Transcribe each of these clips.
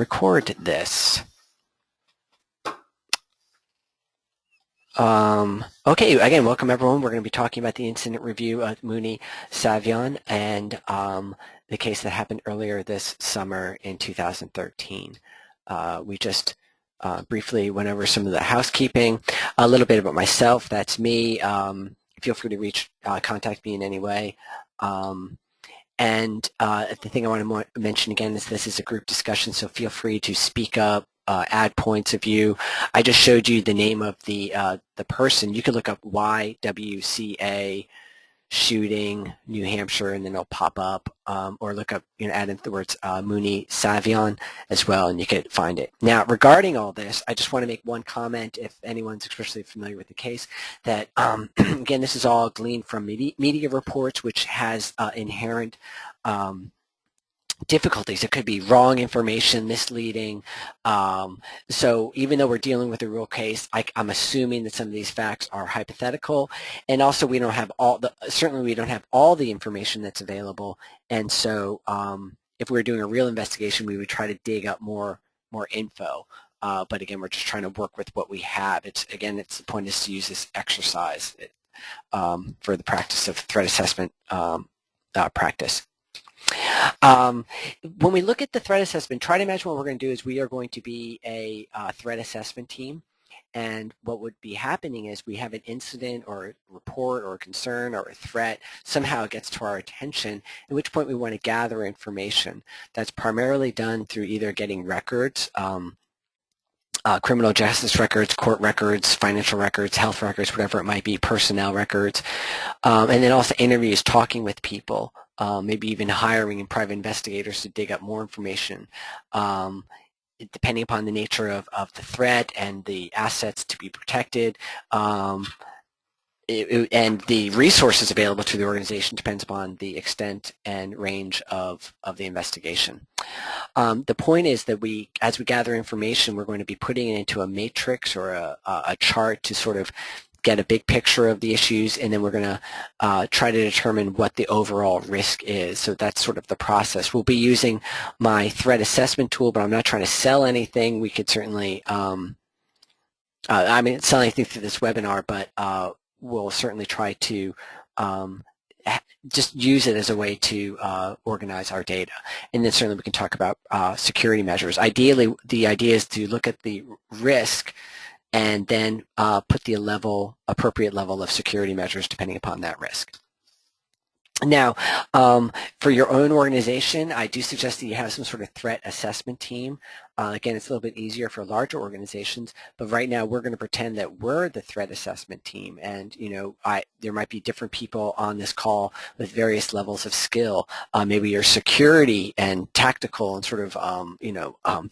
record this. Okay, again, welcome everyone. We're going to be talking about the incident review of Muni, Savyon, and the case that happened earlier this summer in 2013. We just briefly went over some of the housekeeping, a little bit about myself. That's me. Feel free to contact me in any way. And the thing I want to mention again is this is a group discussion, so feel free to speak up, add points of view. I just showed you the name of the person. You can look up YWCA shooting New Hampshire, and then it'll pop up, or look up, add in the words Muni Savyon as well, and you could find it. Now, regarding all this, I just want to make one comment, if anyone's especially familiar with the case, that again, this is all gleaned from media reports, which has inherent difficulties. It could be wrong information, misleading. So even though we're dealing with a real case, I'm assuming that some of these facts are hypothetical, and also we don't have certainly we don't have all the information that's available. And so if we were doing a real investigation, we would try to dig up more info. But again, we're just trying to work with what we have. The point is to use this exercise for the practice of threat assessment practice. When we look at the threat assessment, try to imagine what we're going to do is we are going to be a threat assessment team, and what would be happening is we have an incident or a report or a concern or a threat. Somehow it gets to our attention, at which point we want to gather information. That's primarily done through either getting records, criminal justice records, court records, financial records, health records, whatever it might be, personnel records, and then also interviews, talking with people, maybe even hiring private investigators to dig up more information, depending upon the nature of the threat and the assets to be protected. And the resources available to the organization depends upon the extent and range of the investigation. The point is that as we gather information, we're going to be putting it into a matrix or a chart to sort of get a big picture of the issues, and then we're going to try to determine what the overall risk is. So that's sort of the process. We'll be using my threat assessment tool, but I'm not trying to sell anything. We could certainly, sell anything through this webinar, but we'll certainly try to just use it as a way to organize our data. And then certainly we can talk about security measures. Ideally, the idea is to look at the risk and then put the appropriate level of security measures depending upon that risk. Now, for your own organization, I do suggest that you have some sort of threat assessment team. Again, it's a little bit easier for larger organizations, but right now we're going to pretend that we're the threat assessment team, and there might be different people on this call with various levels of skill. Maybe you're security and tactical and sort of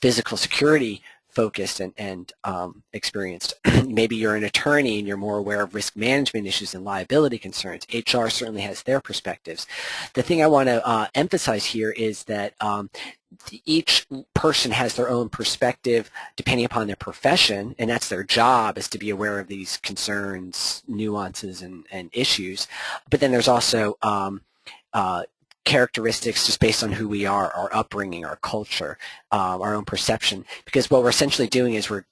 physical security focused and experienced. Maybe you're an attorney and you're more aware of risk management issues and liability concerns. HR certainly has their perspectives. The thing I want to emphasize here is that each person has their own perspective depending upon their profession, and that's their job, is to be aware of these concerns, nuances, and issues. But then there's also characteristics just based on who we are, our upbringing, our culture, our own perception. Because what we're essentially doing is we're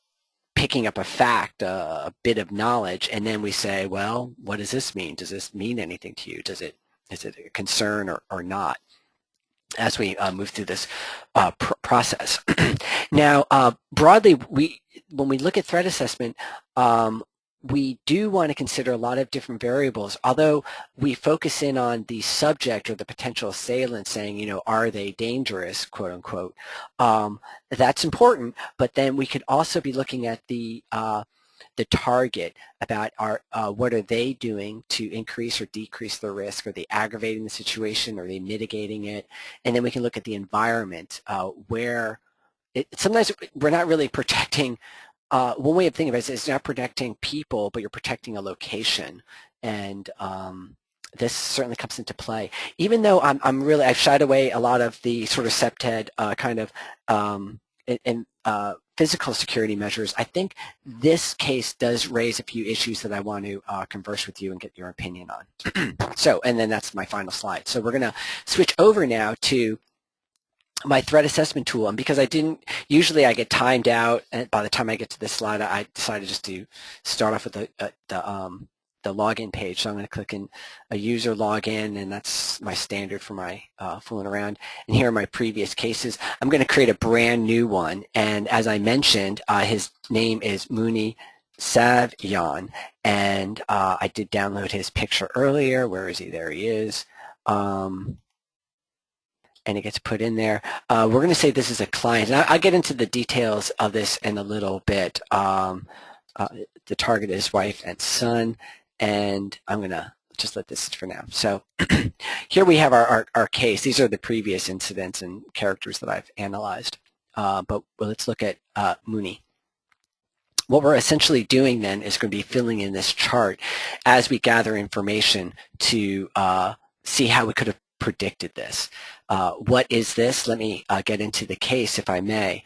picking up a fact, a bit of knowledge, and then we say, well, what does this mean? Does this mean anything to you? Is it a concern or not? As we move through this process. Now, broadly, when we look at threat assessment, we do want to consider a lot of different variables. Although we focus in on the subject or the potential assailant, saying, are they dangerous, quote unquote, that's important. But then we could also be looking at the target, about what are they doing to increase or decrease the risk? Are they aggravating the situation? Are they mitigating it? And then we can look at the environment where sometimes we're not really protecting. One way of thinking about it is not protecting people, but you're protecting a location, and this certainly comes into play. Even though I've shied away a lot of the sort of CPTED kind of physical security measures. I think this case does raise a few issues that I want to converse with you and get your opinion on. So, and then that's my final slide. So we're going to switch over now to my threat assessment tool, and because usually I get timed out, and by the time I get to this slide, I decided just to start off with the login page. So I'm going to click in a user login, and that's my standard for my fooling around. And here are my previous cases. I'm going to create a brand new one, and as I mentioned, his name is Muni Savyon, and I did download his picture earlier. Where is he? There he is. And it gets put in there. We're going to say this is a client. And I'll get into the details of this in a little bit. The target is wife and son, and I'm going to just let this for now. So here we have our case. These are the previous incidents and characters that I've analyzed. But let's look at Muni. What we're essentially doing then is going to be filling in this chart as we gather information to see how we could have predicted this. What is this? Let me get into the case, if I may.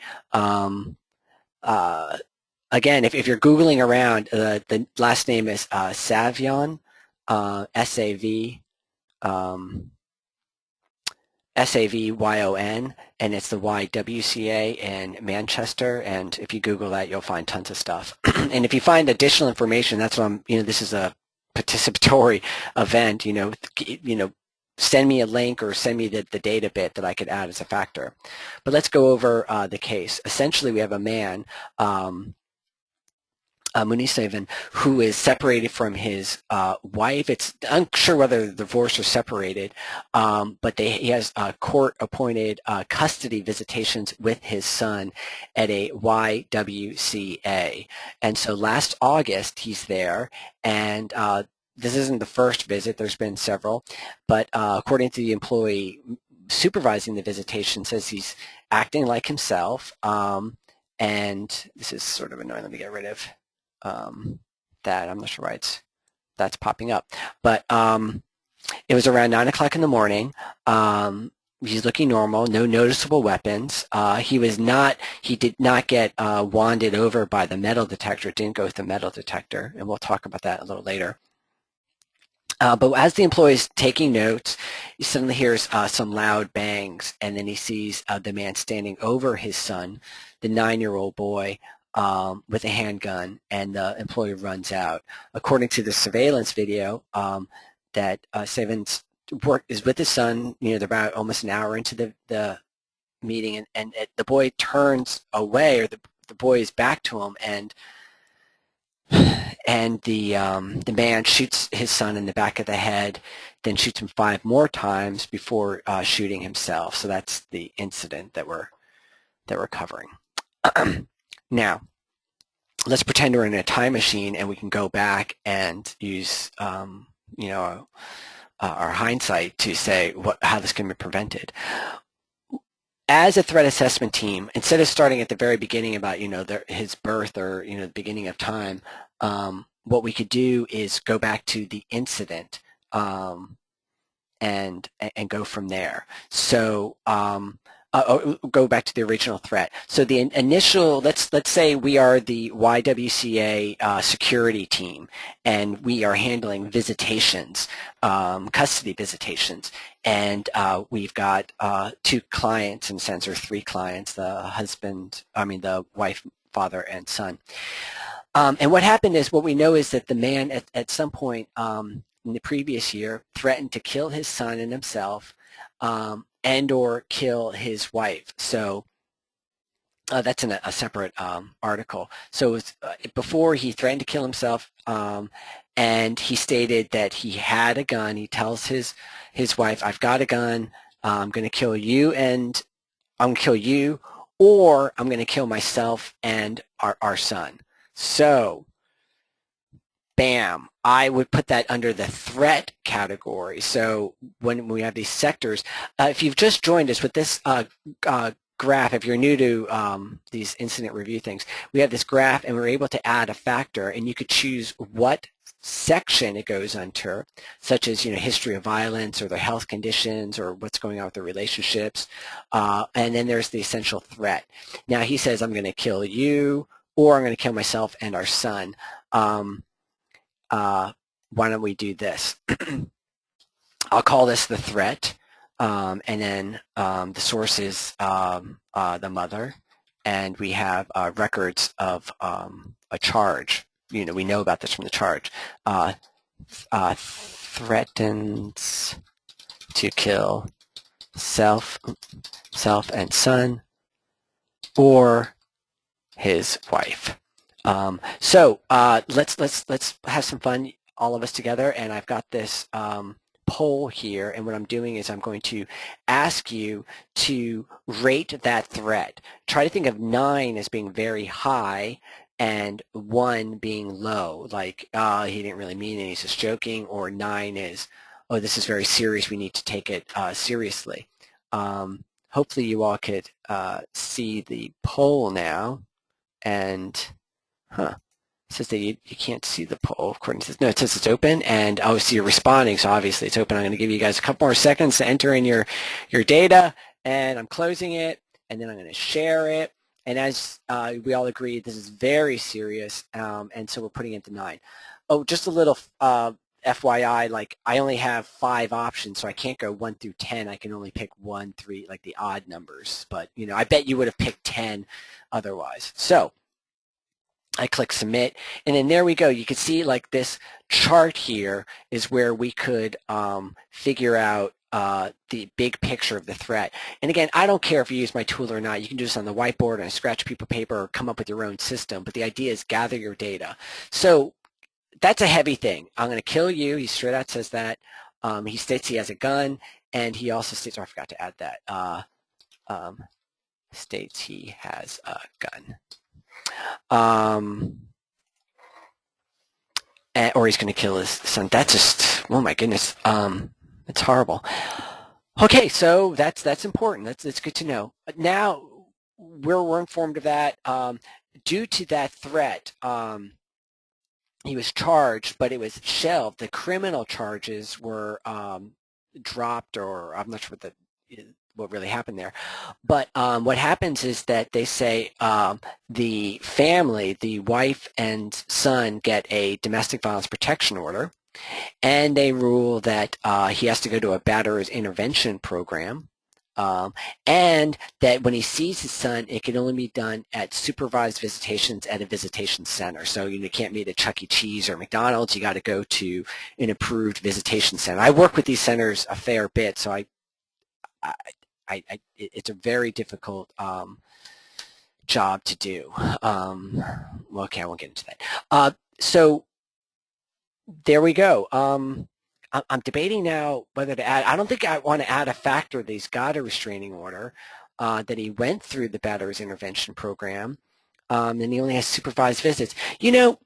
Again, if you're Googling around, the last name is Savyon, S-A-V, S-A-V-Y-O-N, and it's the YWCA in Manchester, and if you Google that, you'll find tons of stuff. And if you find additional information, that's what this is a participatory event, send me a link or send me the data bit that I could add as a factor. But let's go over the case. Essentially, we have a man, Muni Savyon, who is separated from his wife. It's unsure whether they're divorced or separated, but he has court-appointed custody visitations with his son at a YWCA. And so last August, he's there, and this isn't the first visit. There's been several, but according to the employee supervising the visitation, says he's acting like himself, and this is sort of annoying. Let me get rid of that. I'm not sure why that's popping up, but it was around 9 o'clock in the morning. He's looking normal, no noticeable weapons. He did not get wanded over by the metal detector, didn't go with the metal detector, and we'll talk about that a little later. But as the employee is taking notes, he suddenly hears some loud bangs, and then he sees the man standing over his son, the 9-year-old boy, with a handgun, and the employee runs out. According to the surveillance video, that Savyon's work is with his son. They're about almost an hour into the meeting, and the boy turns away, or the boy is back to him, and the man shoots his son in the back of the head, then shoots him 5 more times before shooting himself. So that's the incident that we're covering. Now, let's pretend we're in a time machine and we can go back and use our hindsight to say how this can be prevented. As a threat assessment team, instead of starting at the very beginning about his birth or the beginning of time, what we could do is go back to the incident and go from there. So go back to the original threat. So the initial, let's say we are the YWCA security team, and we are handling visitations, custody visitations, and we've got 2 clients, in a sense, or 3 clients: the wife, father, and son. And what happened is, what we know is that the man at some point in the previous year threatened to kill his son and himself, and or kill his wife. So that's in a separate article. So it was, before, he threatened to kill himself, and he stated that he had a gun. He tells his wife, "I've got a gun. I'm going to kill you, and I'm going to kill you, or I'm going to kill myself and our son." So, bam, I would put that under the threat category. So when we have these sectors, if you've just joined us with this graph, if you're new to these incident review things, we have this graph, and we're able to add a factor, and you could choose what section it goes under, such as history of violence, or their health conditions, or what's going on with their relationships, and then there's the essential threat. Now he says, "I'm going to kill you, or I'm going to kill myself and our son." Why don't we do this? I'll call this the threat. and then the source is the mother, and we have records of a charge. We know about this from the charge. Threatens to kill self and son, or his wife. So let's have some fun, all of us together. And I've got this poll here, and what I'm doing is I'm going to ask you to rate that threat. Try to think of 9 as being very high and 1 being low, like he didn't really mean it, he's just joking, or 9 is, oh, this is very serious, we need to take it seriously. Hopefully you all could see the poll now, and it says that you can't see the poll. According to this, no, it says it's open, and obviously you're responding, so obviously it's open. I'm going to give you guys a couple more seconds to enter in your data, and I'm closing it, and then I'm going to share it. And as we all agree, this is very serious, and so we're putting it to 9. Oh, just a little FYI, like I only have 5 options, so I can't go 1 through 10. I can only pick 1, 3, like the odd numbers. But I bet you would have picked 10 otherwise. So I click submit, and then there we go. You can see like this chart here is where we could figure out the big picture of the threat. And again, I don't care if you use my tool or not. You can do this on the whiteboard, on a scratch piece of paper, or come up with your own system. But the idea is gather your data. So that's a heavy thing. I'm going to kill you. He straight out says that. He states he has a gun, and he also states, oh, I forgot to add that, states he has a gun. Or he's going to kill his son. That's just, oh my goodness, it's horrible. Okay, so that's important. That's good to know. Now we're informed of that. Due to that threat, he was charged, but it was shelved. The criminal charges were dropped, or I'm not sure what really happened there. But what happens is that they say the family, the wife and son, get a domestic violence protection order, and they rule that he has to go to a batterer's intervention program, and that when he sees his son, it can only be done at supervised visitations at a visitation center. So you can't meet at Chuck E. Cheese or McDonald's. You got to go to an approved visitation center. I work with these centers a fair bit, so it's a very difficult job to do. Well, okay, I won't get into that. So there we go. I'm debating now whether to add. I don't think I want to add a factor that he's got a restraining order, that he went through the batterer's intervention program, and he only has supervised visits. I'm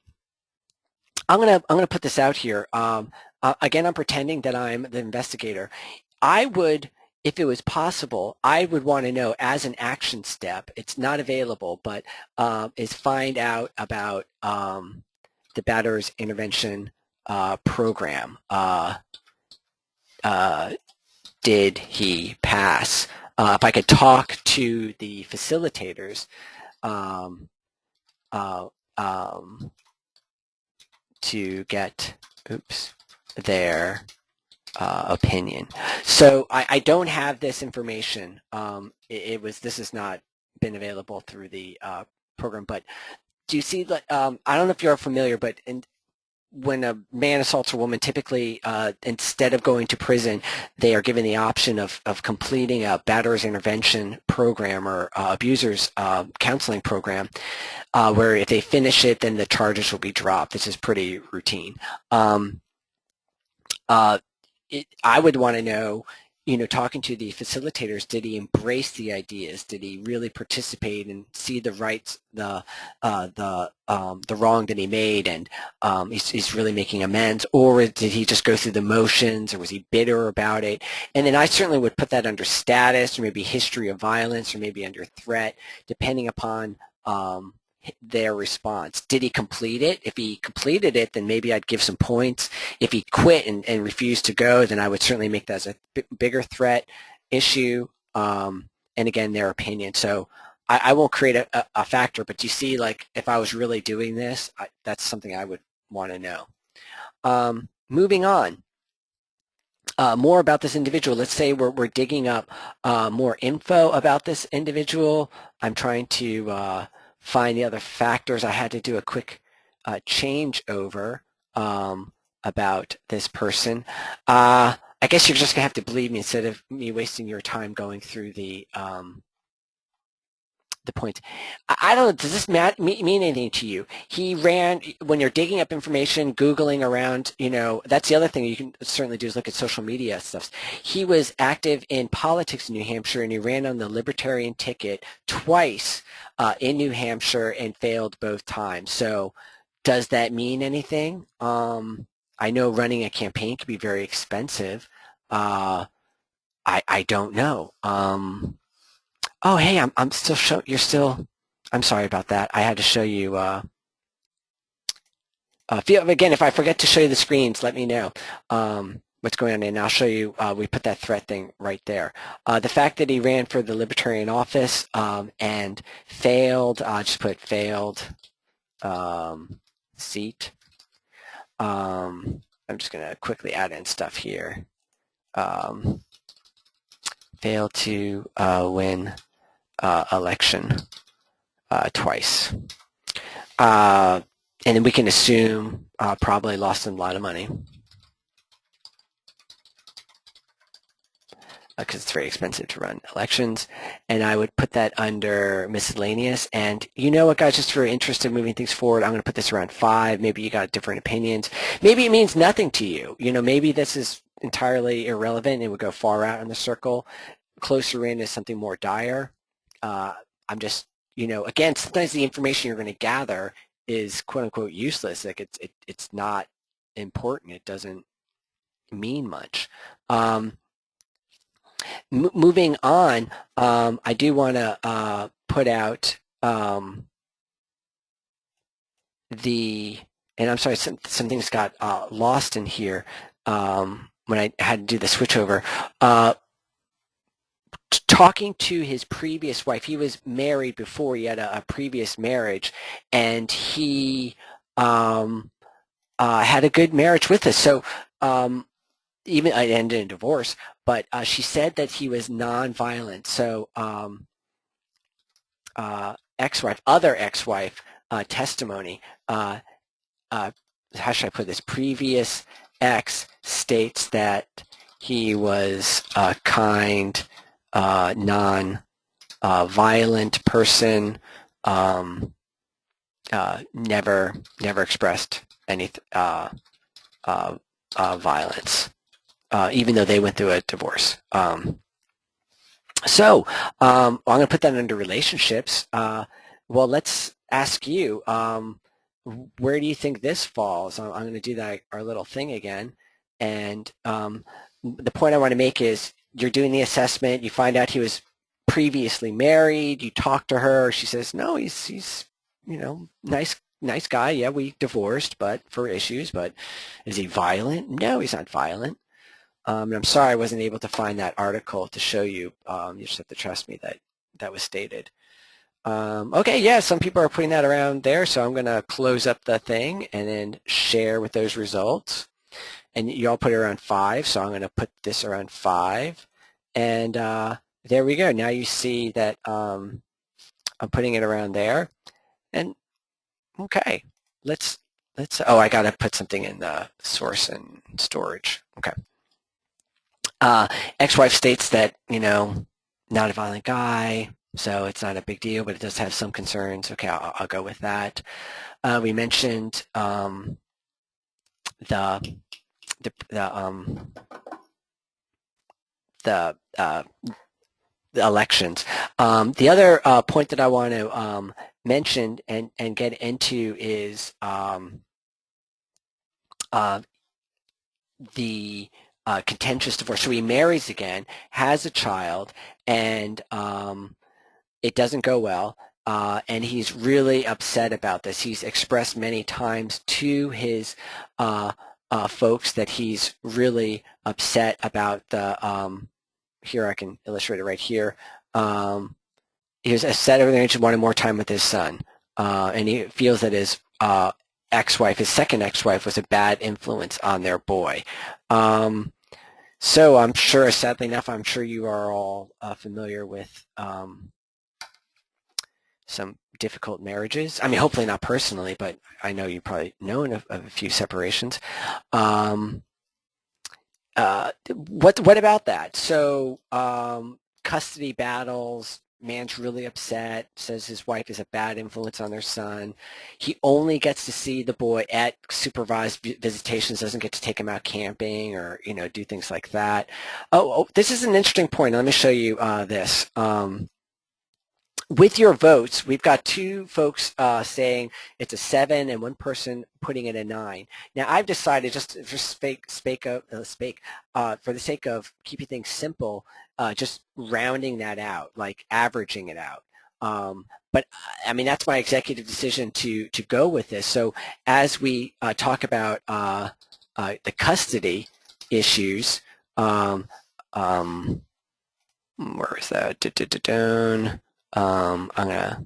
gonna put this out here. Again, I'm pretending that I'm the investigator. I would, if it was possible, I would want to know as an action step. It's not available, but is find out about the batterer's intervention program. Did he pass? If I could talk to the facilitators to get their opinion. So I don't have this information. This has not been available through the program. But do you see that? I don't know if you're familiar, but when a man assaults a woman, typically instead of going to prison, they are given the option of completing a batterer's intervention program or abuser's counseling program, where if they finish it, then the charges will be dropped. This is pretty routine. I would want to know, talking to the facilitators, did he embrace the ideas? Did he really participate and see the rights, the wrong that he made, and he's really making amends? Or did he just go through the motions, or was he bitter about it? And then I certainly would put that under status, or maybe history of violence, or maybe under threat, depending upon their response. Did he complete it? If he completed it, then maybe I'd give some points. If he quit and refused to go, then I would certainly make that as a bigger threat issue, and again, their opinion. So I won't create a factor, but you see, like, if I was really doing this, that's something I would want to know. Moving on. more about this individual. Let's say we're digging up more info about this individual. I'm trying to find the other factors. I had to do a quick change over about this person. I guess you're just gonna have to believe me instead of me wasting your time going through the point. I don't know, does this mean anything to you? He ran, when you're digging up information, Googling around, that's the other thing you can certainly do is look at social media stuff. He was active in politics in New Hampshire, and he ran on the Libertarian ticket twice in New Hampshire and failed both times. So does that mean anything? I know running a campaign can be very expensive. I don't know. Oh, hey, I'm still I'm sorry about that. I had to show you, again, if I forget to show you the screens, let me know what's going on, and I'll show you, we put that threat thing right there. The fact that he ran for the Libertarian office and failed, just put failed seat. I'm just going to quickly add in stuff here. Failed to win election twice. And then we can assume probably lost a lot of money because it's very expensive to run elections. And I would put that under miscellaneous. And you know what, guys, just for interest in moving things forward, I'm going to put this around 5. Maybe you got different opinions. Maybe it means nothing to you. Maybe this is entirely irrelevant. It would go far out in the circle. Closer in is something more dire. I'm just, again, sometimes the information you're going to gather is quote unquote useless. Like it's not important. It doesn't mean much. Moving on, I do want to put out and I'm sorry, some things got lost in here when I had to do the switchover. Talking to his previous wife, he was married before, he had a previous marriage, and he had a good marriage with us. So even it ended in divorce, but she said that he was nonviolent. So other ex-wife testimony, how should I put this? Previous ex states that he was a kind, non-violent person, never expressed any violence, even though they went through a divorce. So I'm going to put that under relationships. Well, let's ask you, where do you think this falls? I'm going to do our little thing again. And the point I want to make is you're doing the assessment. You find out he was previously married. You talk to her. She says, no, he's nice guy. Yeah, we divorced, but for issues. But is he violent? No, he's not violent. And I'm sorry I wasn't able to find that article to show you. You just have to trust me that was stated. Okay, yeah, some people are putting that around there, so I'm going to close up the thing and then share with those results. And you all put it around 5, so I'm going to put this around 5. And there we go. Now you see that I'm putting it around there. And okay, let's. Oh, I got to put something in the source and storage. Okay. Ex-wife states that, not a violent guy, so it's not a big deal, but it does have some concerns. Okay, I'll go with that. We mentioned the elections. The other point that I want to mention and get into is the contentious divorce. So he marries again, has a child, and it doesn't go well. And he's really upset about this. He's expressed many times to his folks that he's really upset about the, here I can illustrate it right here. He was upset over the marriage and wanted more time with his son. And he feels that his ex-wife, his second ex-wife, was a bad influence on their boy. So I'm sure, sadly enough, I'm sure you are all familiar with some difficult marriages. I mean, hopefully not personally, but I know you probably know of a few separations. What about that? So custody battles. Man's really upset, says his wife is a bad influence on their son. He only gets to see the boy at supervised visitations, doesn't get to take him out camping or, do things like that. Oh, this is an interesting point. Let me show you this. With your votes, we've got two folks saying it's a 7 and one person putting it a 9. Now, I've decided just for the sake of keeping things simple, just rounding that out, like averaging it out. But I mean, that's my executive decision to go with this. So as we talk about the custody issues, where is that? I'm going to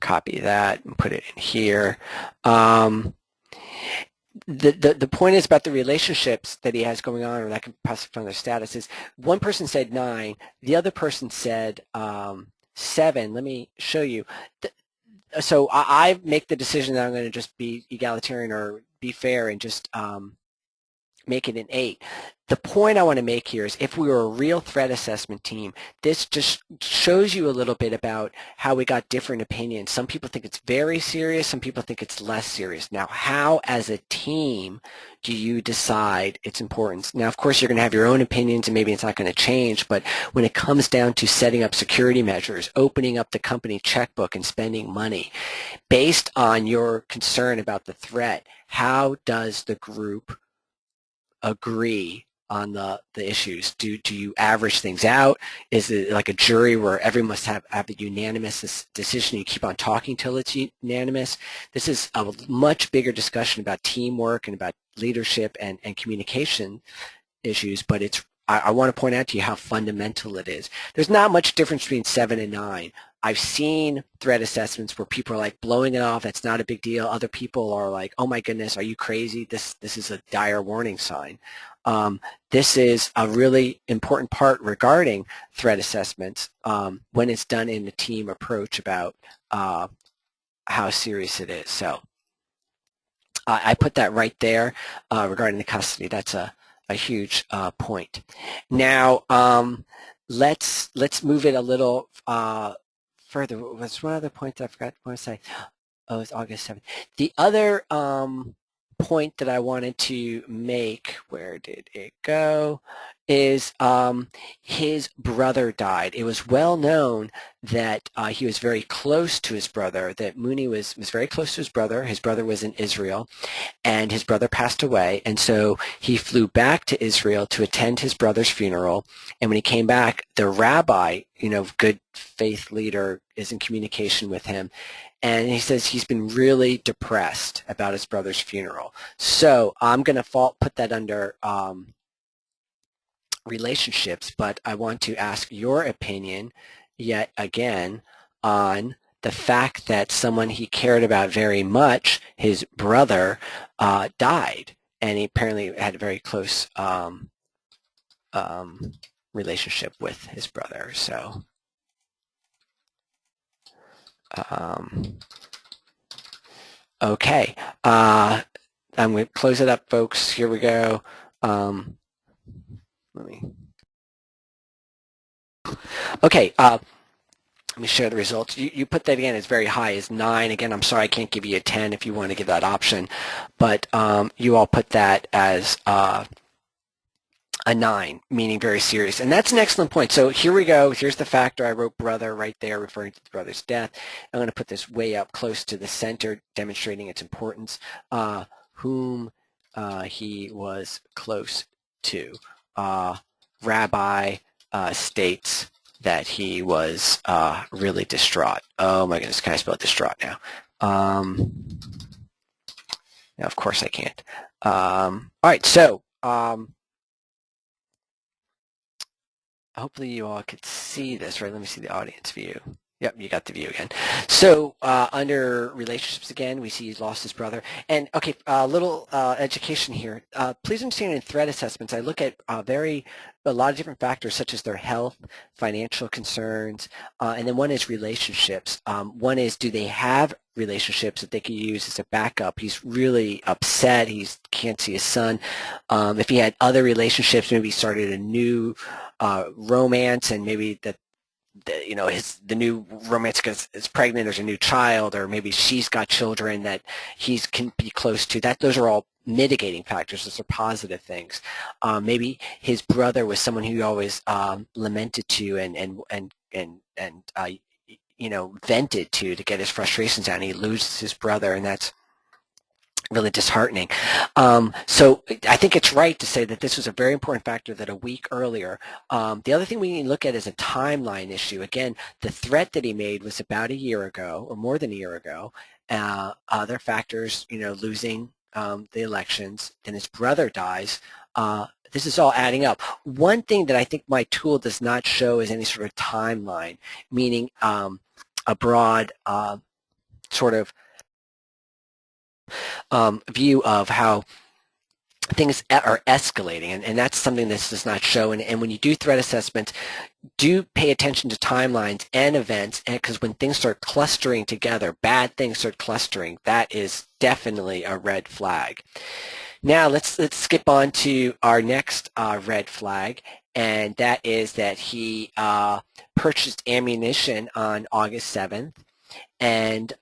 copy that and put it in here. The point is about the relationships that he has going on, or that can possibly from their status, is one person said 9, the other person said 7. Let me show you. So I make the decision that I'm going to just be egalitarian or be fair and just make it an 8. The point I want to make here is if we were a real threat assessment team, this just shows you a little bit about how we got different opinions. Some people think it's very serious. Some people think it's less serious. Now, how as a team do you decide its importance? Now, of course, you're going to have your own opinions and maybe it's not going to change, but when it comes down to setting up security measures, opening up the company checkbook and spending money, based on your concern about the threat, how does the group agree on the issues? Do you average things out? Is it like a jury where everyone must have a unanimous decision? You keep on talking till it's unanimous. This is a much bigger discussion about teamwork and about leadership and communication issues, but I want to point out to you how fundamental it is. There's not much difference between 7 and 9. I've seen threat assessments where people are like blowing it off, that's not a big deal. Other people are like, oh my goodness, are you crazy? This is a dire warning sign. This is a really important part regarding threat assessments when it's done in a team approach about how serious it is. So I put that right there regarding the custody. That's a huge point. Now, let's move it a little further. What's one other point that I forgot to say? Oh, it's August 7th. The other point that I wanted to make, where did it go, is his brother died. It was well known that he was very close to his brother, that Muni was very close to his brother. His brother was in Israel, and his brother passed away, and so he flew back to Israel to attend his brother's funeral. And when he came back, the rabbi, good faith leader, is in communication with him, and he says he's been really depressed about his brother's funeral. So I'm going to put that under relationships, but I want to ask your opinion yet again on the fact that someone he cared about very much, his brother, died, and he apparently had a very close relationship with his brother. So okay, I'm going to close it up, folks. Here we go. Okay, let me share the results. You put that again as very high as 9. Again, I'm sorry I can't give you a 10 if you want to give that option, but you all put that as a 9, meaning very serious. And that's an excellent point. So here we go. Here's the factor. I wrote brother right there, referring to the brother's death. I'm going to put this way up close to the center, demonstrating its importance. Whom he was close to. Rabbi states that he was really distraught. Oh my goodness, can I spell distraught now? No, of course I can't. All right, so hopefully you all could see this, right? Let me see the audience view. Yep, you got the view again. So under relationships again, we see he's lost his brother. And okay, a little education here. Please understand in threat assessments, I look at a lot of different factors such as their health, financial concerns, and then one is relationships. One is, do they have relationships that they can use as a backup? He's really upset. He can't see his son. If he had other relationships, maybe he started a new romance, and maybe the new romantic is pregnant, there's a new child, or maybe she's got children that he can be close to. Those are all mitigating factors. Those are positive things. Maybe his brother was someone who he always lamented to and vented to get his frustrations out. And he loses his brother, and that's really disheartening. So I think it's right to say that this was a very important factor that a week earlier. The other thing we need to look at is a timeline issue. Again, the threat that he made was about a year ago, or more than a year ago. Other factors, losing the elections, then his brother dies. This is all adding up. One thing that I think my tool does not show is any sort of timeline, meaning a broad sort of view of how things are escalating, and that's something this does not show. And when you do threat assessments, do pay attention to timelines and events, because when things start clustering together, bad things start clustering, that is definitely a red flag. Now let's skip on to our next red flag, and that is that he purchased ammunition on August 7th, and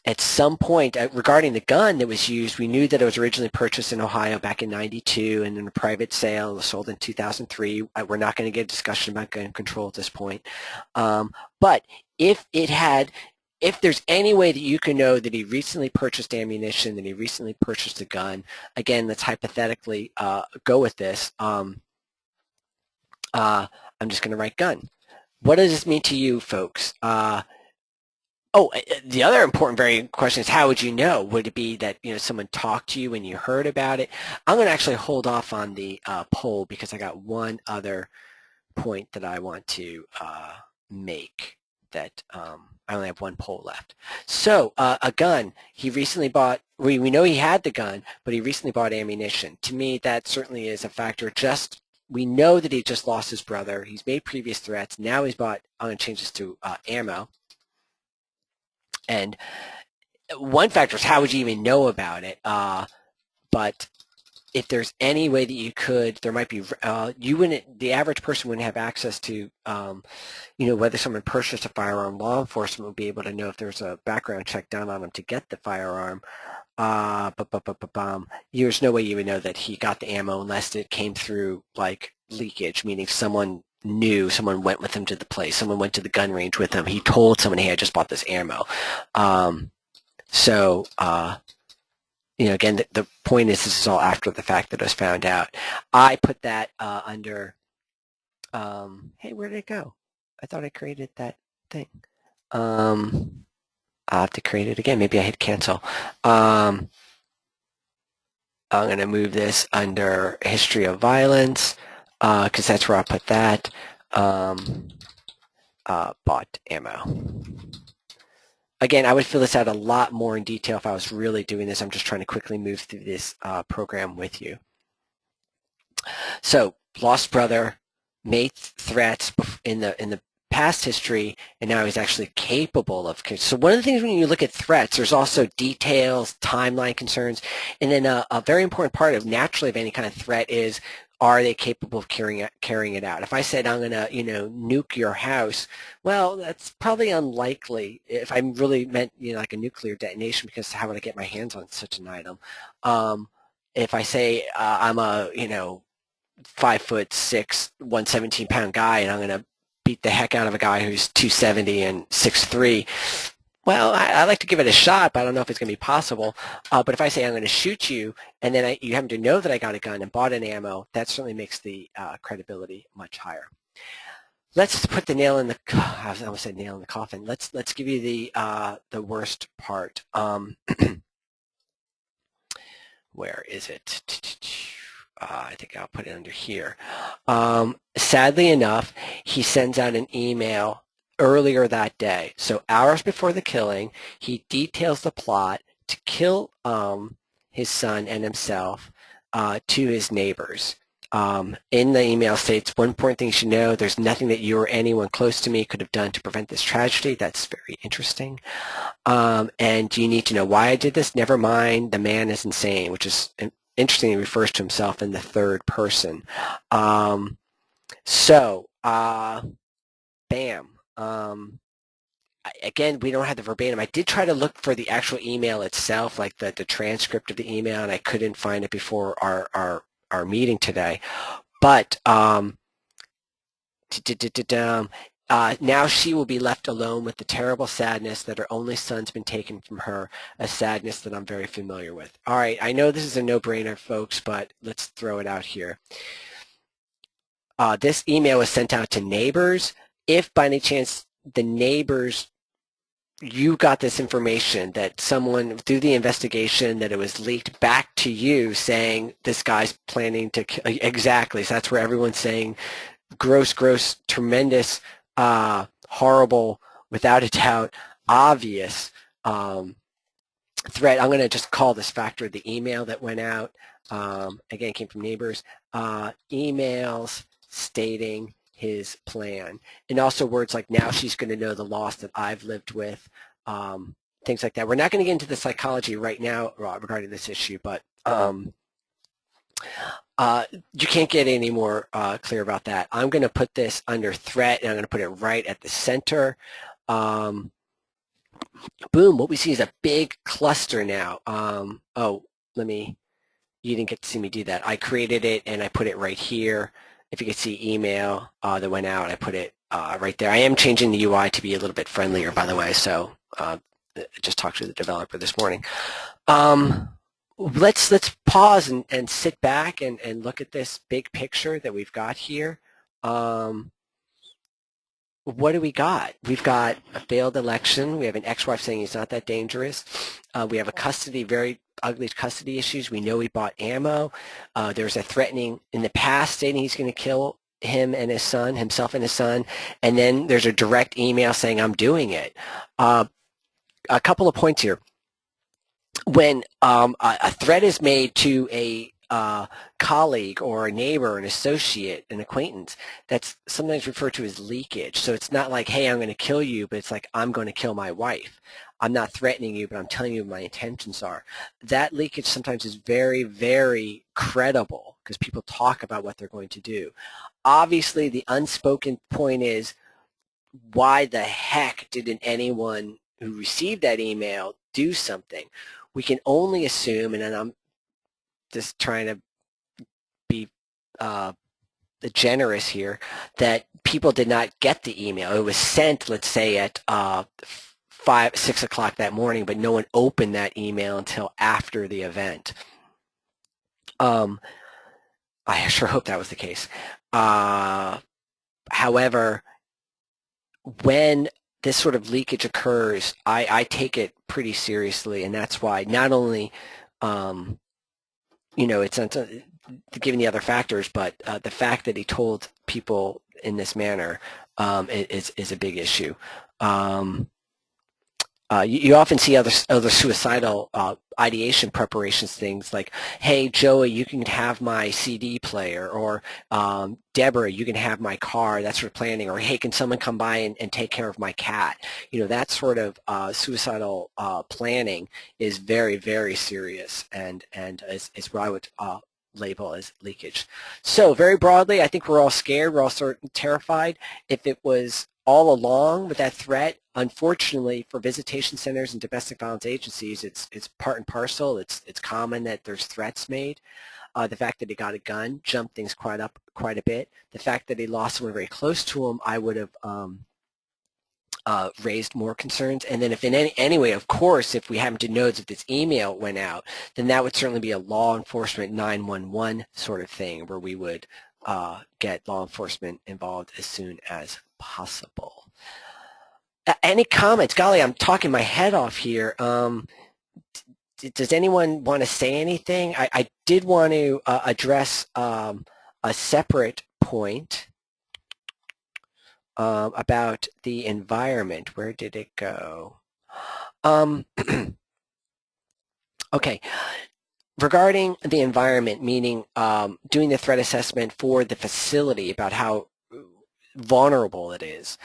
at some point, regarding the gun that was used, we knew that it was originally purchased in Ohio back in '92 and in a private sale. It was sold in 2003. We're not going to get a discussion about gun control at this point. But if there's any way that you can know that he recently purchased ammunition, that he recently purchased a gun, again, let's hypothetically go with this. I'm just going to write gun. What does this mean to you, folks? The other important question is, how would you know? Would it be that someone talked to you and you heard about it? I'm going to actually hold off on the poll because I got one other point that I want to make. That I only have one poll left. So a gun. He recently bought. We know he had the gun, but he recently bought ammunition. To me, that certainly is a factor. We know that he just lost his brother. He's made previous threats. Now he's bought. I'm going to change this to ammo. And one factor is, how would you even know about it? But if there's any way that you could, there might be, the average person wouldn't have access to, whether someone purchased a firearm. Law enforcement would be able to know if there's a background check done on them to get the firearm. There's no way you would know that he got the ammo unless it came through like leakage, meaning someone knew, someone went with him to the place, someone went to the gun range with him, he told someone, hey, I just bought this ammo. Again, the point is, this is all after the fact that it was found out. I put that under, hey, where did it go? I thought I created that thing. I'll have to create it again. Maybe I hit cancel. I'm going to move this under history of violence, because that's where I put that. Bought ammo. Again, I would fill this out a lot more in detail if I was really doing this. I'm just trying to quickly move through this program with you. So, lost brother, made threats in the past history, and now he's actually capable of. So one of the things when you look at threats, there's also details, timeline concerns, and then a very important part of naturally of any kind of threat is, are they capable of carrying it out? If I said I'm going to, nuke your house, well, that's probably unlikely. If I really meant, like a nuclear detonation, because how would I get my hands on such an item? If I say I'm a, 5'6", 117-pound guy, and I'm going to beat the heck out of a guy who's 270 and 6'3", well, I like to give it a shot, but I don't know if it's going to be possible. But if I say I'm going to shoot you, and then you happen to know that I got a gun and bought an ammo, that certainly makes the credibility much higher. Let's put the nail in the. I almost said nail in the coffin. Let's give you the worst part. Where is it? I think I'll put it under here. Sadly enough, he sends out an email earlier that day. So hours before the killing, he details the plot to kill his son and himself to his neighbors. In the email states, one important thing you should know, there's nothing that you or anyone close to me could have done to prevent this tragedy. That's very interesting. And you need to know why I did this. Never mind, the man is insane, which is interesting. He refers to himself in the third person. Bam. Again, we don't have the verbatim. I did try to look for the actual email itself, like the transcript of the email, and I couldn't find it before our meeting today. But now she will be left alone with the terrible sadness that her only son's been taken from her, a sadness that I'm very familiar with. All right, I know this is a no-brainer, folks, but let's throw it out here. This email was sent out to neighbors. If by any chance the neighbors, you got this information that someone, through the investigation, that it was leaked back to you saying this guy's planning to, exactly, so that's where everyone's saying gross, tremendous, horrible, without a doubt, obvious threat. I'm going to just call this factor the email that went out. Again, came from neighbors. Emails stating his plan. And also words like, now she's going to know the loss that I've lived with, things like that. We're not going to get into the psychology right now regarding this issue, but you can't get any more clear about that. I'm going to put this under threat, and I'm going to put it right at the center. Boom, what we see is a big cluster now. You didn't get to see me do that. I created it, and I put it right here. If you could see email that went out, I put it right there. I am changing the UI to be a little bit friendlier, by the way, so just talked to the developer this morning. Let's pause and sit back and look at this big picture that we've got here. What do we got? We've got a failed election. We have an ex-wife saying he's not that dangerous. We have a very ugly custody issues. We know he bought ammo. There's a threatening in the past stating he's going to kill himself and his son. And then there's a direct email saying, I'm doing it. A couple of points here. When a threat is made to a colleague or a neighbor, an associate, an acquaintance, that's sometimes referred to as leakage. So it's not like, hey, I'm going to kill you, but it's like, I'm going to kill my wife. I'm not threatening you, but I'm telling you what my intentions are. That leakage sometimes is very, very credible because people talk about what they're going to do. Obviously, the unspoken point is, why the heck didn't anyone who received that email do something? We can only assume, and then I'm just trying to be generous here, that people did not get the email. It was sent, let's say, at 6 o'clock that morning, but no one opened that email until after the event. I sure hope that was the case. However, when this sort of leakage occurs, I take it pretty seriously, and that's why not only it's not given the other factors, but the fact that he told people in this manner is a big issue. You often see other suicidal ideation preparations, things like, hey, Joey, you can have my CD player, or Deborah, you can have my car, that sort of planning, or hey, can someone come by and take care of my cat? That sort of suicidal planning is very, very serious, and is what I would label as leakage. So very broadly, I think we're all scared, we're all sort of terrified. If it was all along with that threat, unfortunately for visitation centers and domestic violence agencies, it's part and parcel. It's common that there's threats made. The fact that he got a gun jumped things quite a bit. The fact that he lost someone very close to him, I would have raised more concerns. And then if in any way, of course, if we happen to know that this email went out, then that would certainly be a law enforcement 911 sort of thing, where we would get law enforcement involved as soon as possible. Any comments? Golly, I'm talking my head off here. Does anyone want to say anything? I did want to address a separate point. about the environment. Where did it go? Okay. Regarding the environment, meaning doing the threat assessment for the facility about how vulnerable it is.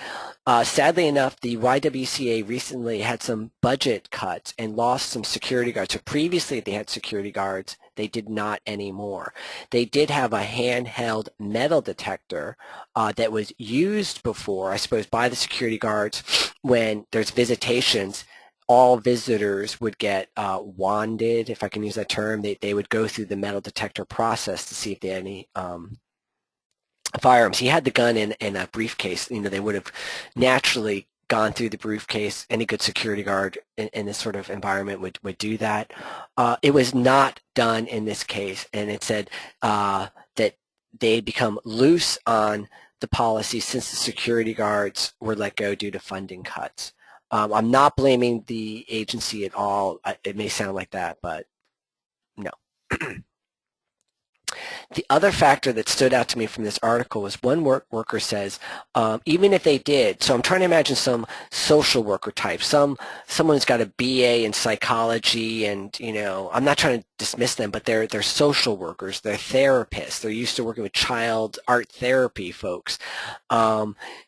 Sadly enough, the YWCA recently had some budget cuts and lost some security guards. So previously they had security guards. They did not anymore. They did have a handheld metal detector that was used before, I suppose, by the security guards when there's visitations. All visitors would get wanded, if I can use that term. They would go through the metal detector process to see if they had any firearms. He had the gun in a briefcase. They would have naturally gone through the briefcase. Any good security guard in this sort of environment would do that. It was not done in this case, and it said that they had become loose on the policy since the security guards were let go due to funding cuts. I'm not blaming the agency at all. It may sound like that, but no. The other factor that stood out to me from this article was one worker says, even if they did, so I'm trying to imagine some social worker type, someone who's got a BA in psychology, and I'm not trying to dismiss them, but they're social workers, they're therapists, they're used to working with child art therapy folks.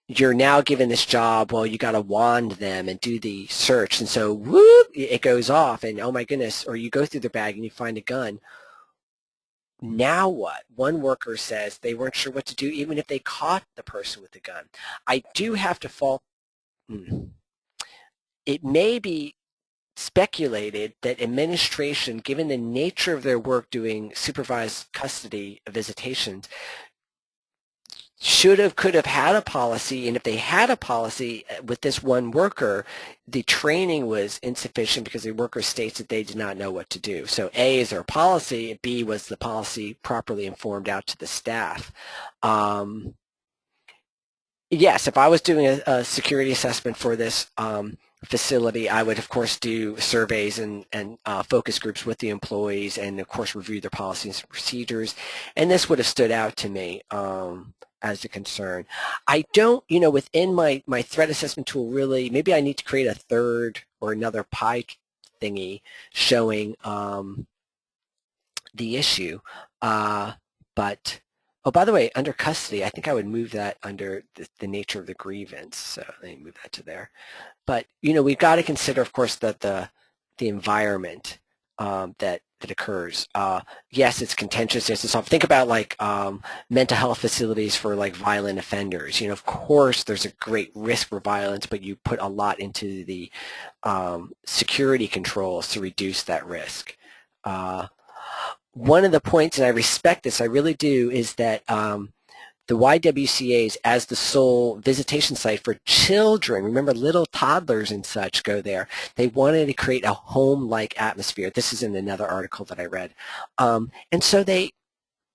You're now given this job, well, you got to wand them and do the search, and so whoop, it goes off, and oh my goodness, or you go through their bag and you find a gun. Now what? One worker says they weren't sure what to do even if they caught the person with the gun. I do have to fault. It may be speculated that administration, given the nature of their work doing supervised custody visitations, could have had a policy, and if they had a policy with this one worker, the training was insufficient because the worker states that they did not know what to do. So A, is there a policy? B, was the policy properly informed out to the staff? Yes, if I was doing a security assessment for this facility, I would of course do surveys and focus groups with the employees, and of course review their policies and procedures, and this would have stood out to me as a concern. I don't, within my threat assessment tool, really, maybe I need to create a third or another pie thingy showing the issue, but oh, by the way, under custody, I think I would move that under the nature of the grievance. So let me move that to there. But we've got to consider, of course, that the environment that occurs. Yes, it's contentious. Yes, it's all. Think about like mental health facilities for like violent offenders. Of course, there's a great risk for violence, but you put a lot into the security controls to reduce that risk. One of the points, and I respect this, I really do, is that the YWCA's as the sole visitation site for children. Remember, little toddlers and such go there. They wanted to create a home-like atmosphere. This is in another article that I read. And so they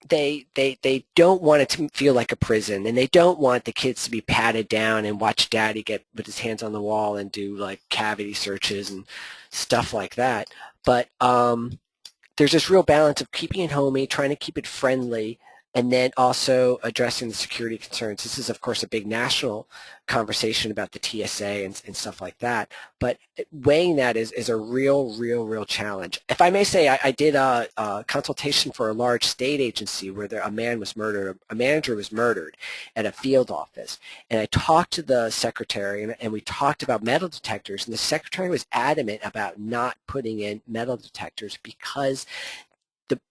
don't want it to feel like a prison, and they don't want the kids to be patted down and watch daddy get with his hands on the wall and do like cavity searches and stuff like that. But there's this real balance of keeping it homey, trying to keep it friendly, and then also addressing the security concerns. This is, of course, a big national conversation about the TSA and stuff like that, but weighing that is a real challenge. If I may say, I did a consultation for a large state agency where a manager was murdered at a field office, and I talked to the secretary, and we talked about metal detectors, and the secretary was adamant about not putting in metal detectors because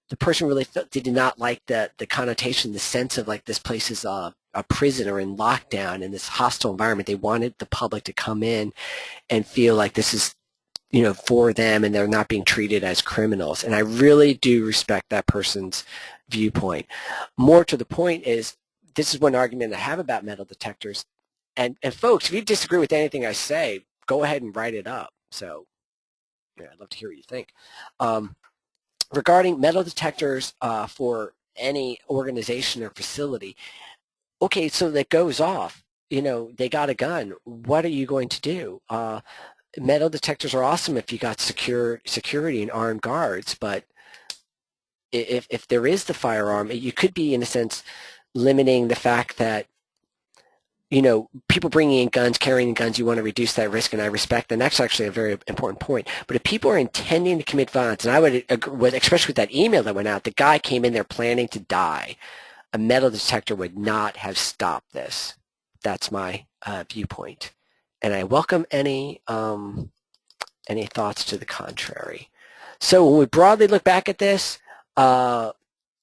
the person really did not like the connotation, the sense of like this place is a prison or in lockdown in this hostile environment. They wanted the public to come in and feel like this is, for them, and they're not being treated as criminals. And I really do respect that person's viewpoint. More to the point is, this is one argument I have about metal detectors. And folks, if you disagree with anything I say, go ahead and write it up. So yeah, I'd love to hear what you think. Regarding metal detectors for any organization or facility, okay, so that goes off. They got a gun. What are you going to do? Metal detectors are awesome if you got security and armed guards, but if there is the firearm, you could be, in a sense, limiting the fact that people bringing in guns, carrying guns, you want to reduce that risk, and I respect that. And that's actually a very important point. But if people are intending to commit violence, and I would agree with, especially with that email that went out, the guy came in there planning to die. A metal detector would not have stopped this. That's my viewpoint. And I welcome any thoughts to the contrary. So when we broadly look back at this,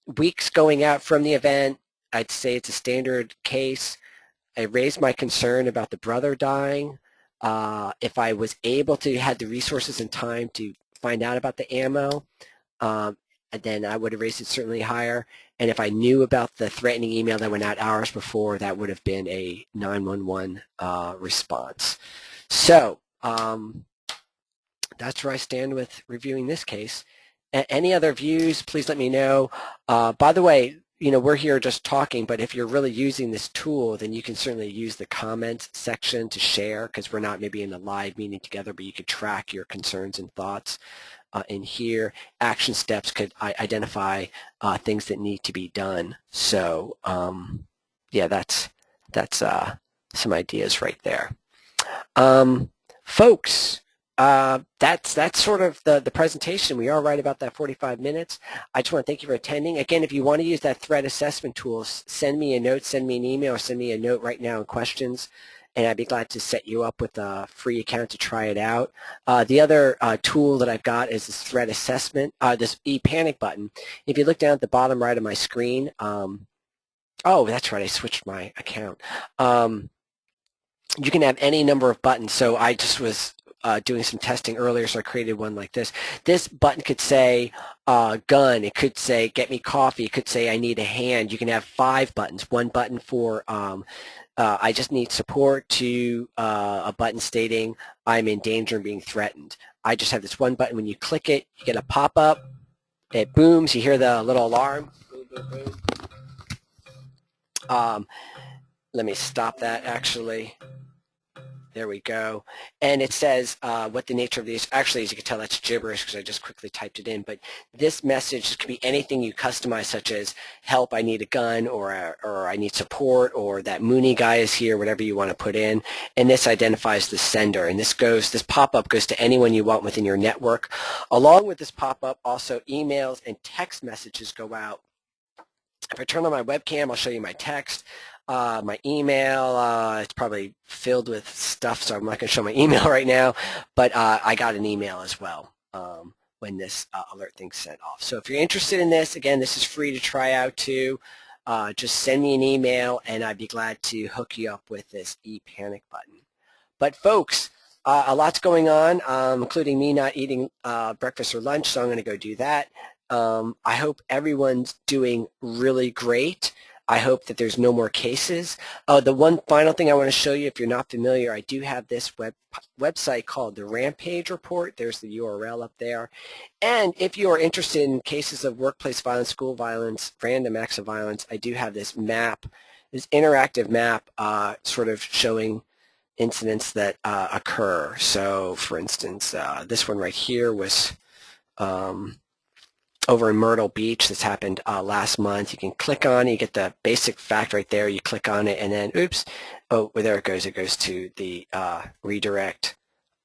weeks going out from the event, I'd say it's a standard case. I raised my concern about the brother dying. If I was able to had the resources and time to find out about the ammo, then I would have raised it certainly higher. And if I knew about the threatening email that went out hours before, that would have been a 911 response. So that's where I stand with reviewing this case. Any other views, please let me know. By the way, we're here just talking, but if you're really using this tool, then you can certainly use the comments section to share, because we're not maybe in a live meeting together, but you could track your concerns and thoughts in here. Action steps could identify things that need to be done. So yeah, that's some ideas right there. Folks, that's sort of the presentation. We are right about that 45 minutes. I just want to thank you for attending. Again, if you want to use that threat assessment tool, send me a note, send me an email, or send me a note right now in questions, and I'd be glad to set you up with a free account to try it out. The other tool that I've got is this threat assessment, this e-panic button. If you look down at the bottom right of my screen, oh, that's right, I switched my account. You can have any number of buttons. So I just was doing some testing earlier, so I created one like this. This button could say gun. It could say get me coffee. It could say I need a hand. You can have 5 buttons. One button for I just need support, to a button stating I'm in danger and being threatened. I just have this one button. When you click it, you get a pop-up. It booms. You hear the little alarm. Boom, boom, boom. Let me stop that, actually. There we go. And it says what the nature of these, actually, as you can tell, that's gibberish because I just quickly typed it in, but this message could be anything you customize, such as help, I need a gun, or I need support, or that Muni guy is here, whatever you want to put in. And this identifies the sender. And this pop-up goes to anyone you want within your network. Along with this pop-up, also emails and text messages go out. If I turn on my webcam, I'll show you my text. My email, it's probably filled with stuff, so I'm not going to show my email right now, but I got an email as well when this alert thing's sent off. So if you're interested in this, again, this is free to try out too. Just send me an email, and I'd be glad to hook you up with this e-panic button. But folks, a lot's going on, including me not eating breakfast or lunch, so I'm going to go do that. I hope everyone's doing really great. I hope that there's no more cases. The one final thing I want to show you, if you're not familiar, I do have this website called the Rampage report. There's the URL up there. And if you are interested in cases of workplace violence, school violence, random acts of violence, I do have this map, this interactive map sort of showing incidents that occur. So, for instance, this one right here was over in Myrtle Beach. This happened last month. You can click on it. You get the basic fact right there. You click on it, and then, oops, oh, well, there it goes. It goes to the redirect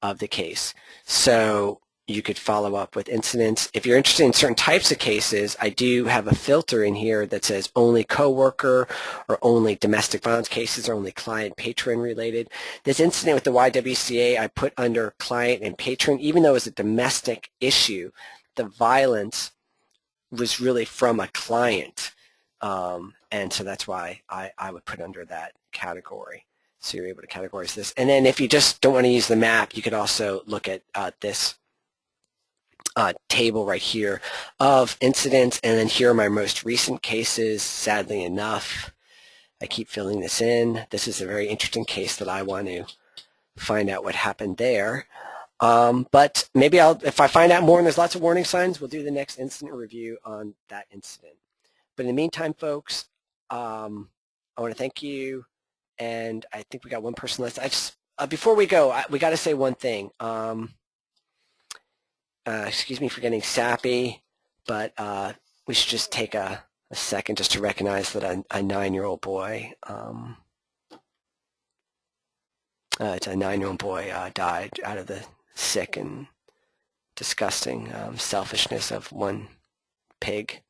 of the case. So you could follow up with incidents. If you're interested in certain types of cases, I do have a filter in here that says only coworker, or only domestic violence cases, or only client-patron related. This incident with the YWCA I put under client and patron, even though it was a domestic issue. The violence was really from a client, and so that's why I would put under that category. So you're able to categorize this. And then if you just don't want to use the map, you could also look at this table right here of incidents, and then here are my most recent cases. Sadly enough, I keep filling this in. This is a very interesting case that I want to find out what happened there. But maybe if I find out more and there's lots of warning signs, we'll do the next incident review on that incident. But in the meantime, folks, I want to thank you, and I think we got one person left. Before we go, we got to say one thing. Excuse me for getting sappy, but we should just take a second just to recognize that a 9-year-old boy It's a 9-year-old boy died out of the sick and disgusting selfishness of one pig.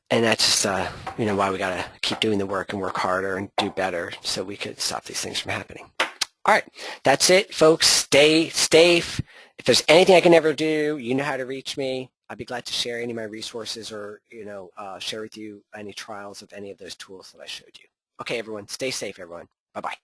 And that's just, why we got to keep doing the work and work harder and do better so we could stop these things from happening. All right, that's it, folks. Stay safe. If there's anything I can ever do, you know how to reach me. I'd be glad to share any of my resources or, share with you any trials of any of those tools that I showed you. Okay, everyone, stay safe, everyone. Bye-bye.